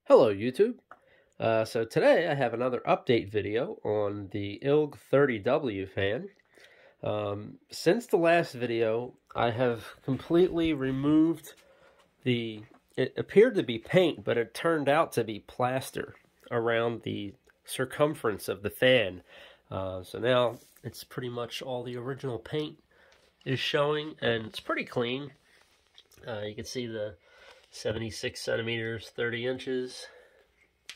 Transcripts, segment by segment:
Hello YouTube. So today I have another update video on the ILG 30W fan. Since the last video, I have completely removed it appeared to be paint, but it turned out to be plaster around the circumference of the fan. So now it's pretty much all the original paint is showing, and it's pretty clean. You can see the 76 centimeters, 30 inches.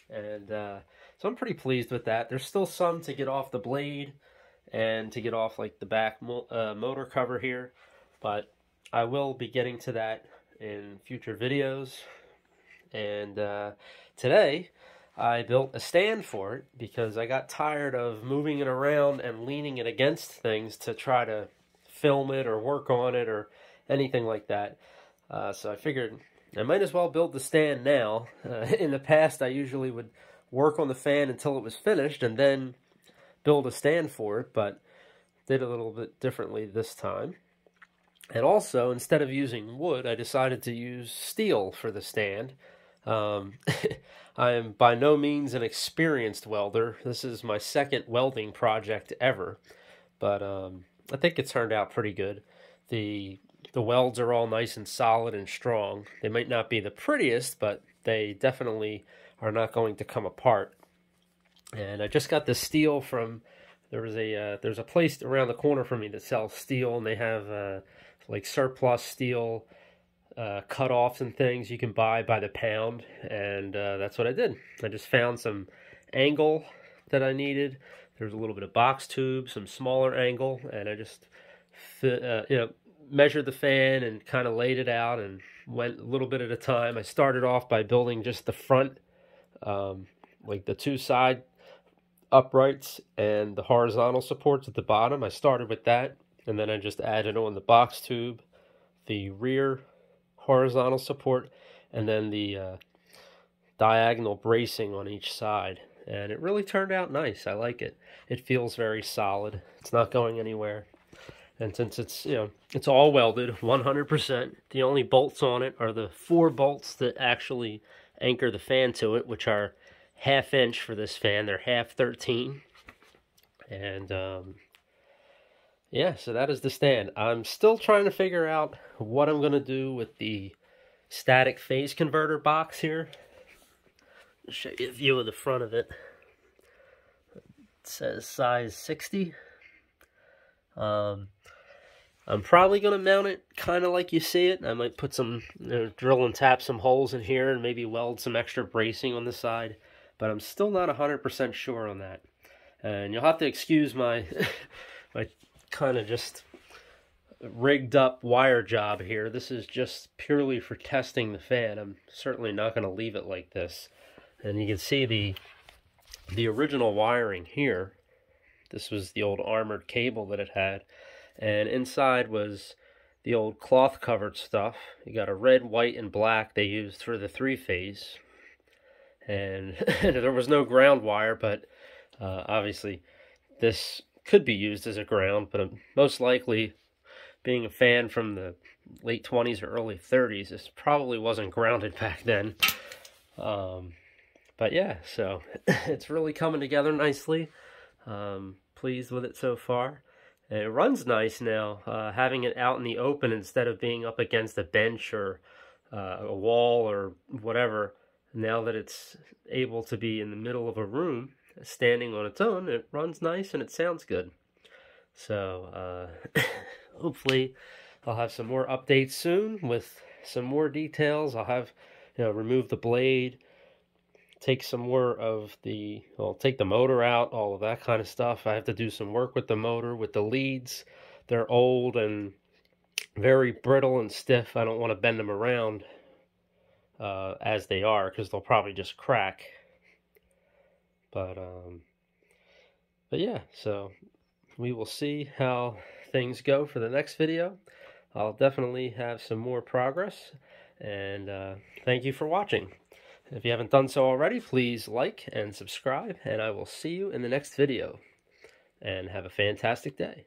And so I'm pretty pleased with that. There's still some to get off the blade and to get off like the back motor cover here, but I will be getting to that in future videos. And today I built a stand for it because I got tired of moving it around and leaning it against things to try to film it or work on it or anything like that. So I figured I might as well build the stand now. In the past, I usually would work on the fan until it was finished and then build a stand for it, but did a little bit differently this time. And also, instead of using wood, I decided to use steel for the stand. I am by no means an experienced welder. This is my second welding project ever, but I think it turned out pretty good. The welds are all nice and solid and strong. They might not be the prettiest, but they definitely are not going to come apart. And I just got the steel from, there's a place around the corner from me that sells steel, and they have like surplus steel cut-offs and things you can buy by the pound, and that's what I did. I just found some angle that I needed. There's a little bit of box tube, some smaller angle, and I just measured the fan and kind of laid it out and went a little bit at a time. I started off by building just the front, like the two side uprights and the horizontal supports at the bottom. I started with that, and then I just added on the box tube, the rear horizontal support, and then the diagonal bracing on each side. And it really turned out nice. I like it. It feels very solid. It's not going anywhere. And since it's, it's all welded, 100%, the only bolts on it are the 4 bolts that actually anchor the fan to it, which are 1/2 inch for this fan. They're half 13. And, yeah, so that is the stand. I'm still trying to figure out what I'm going to do with the static phase converter box here. I'll show you a view of the front of it. It says size 60. I'm probably going to mount it kind of like you see it. I might put some, drill and tap some holes in here and maybe weld some extra bracing on the side. But I'm still not 100% sure on that. And you'll have to excuse my, my kind of just rigged up wire job here. This is just purely for testing the fan. I'm certainly not going to leave it like this. And you can see the original wiring here. This was the old armored cable that it had. And inside was the old cloth covered stuff. You got a red, white, and black they used for the 3-phase. And there was no ground wire, but obviously this could be used as a ground, but most likely, being a fan from the late 20s or early 30s, this probably wasn't grounded back then. But yeah, so it's really coming together nicely. Pleased with it so far. And it runs nice now, having it out in the open instead of being up against a bench or a wall or whatever. Now that it's able to be in the middle of a room, standing on its own, it runs nice and it sounds good. So hopefully I'll have some more updates soon with some more details. I'll have, remove the blade, take some more of take the motor out, all of that kind of stuff. I have to do some work with the motor, with the leads. They're old and very brittle and stiff. I don't want to bend them around as they are, because they'll probably just crack. But yeah, so we will see how things go for the next video. I'll definitely have some more progress, and thank you for watching. If you haven't done so already, please like and subscribe, and I will see you in the next video. And have a fantastic day.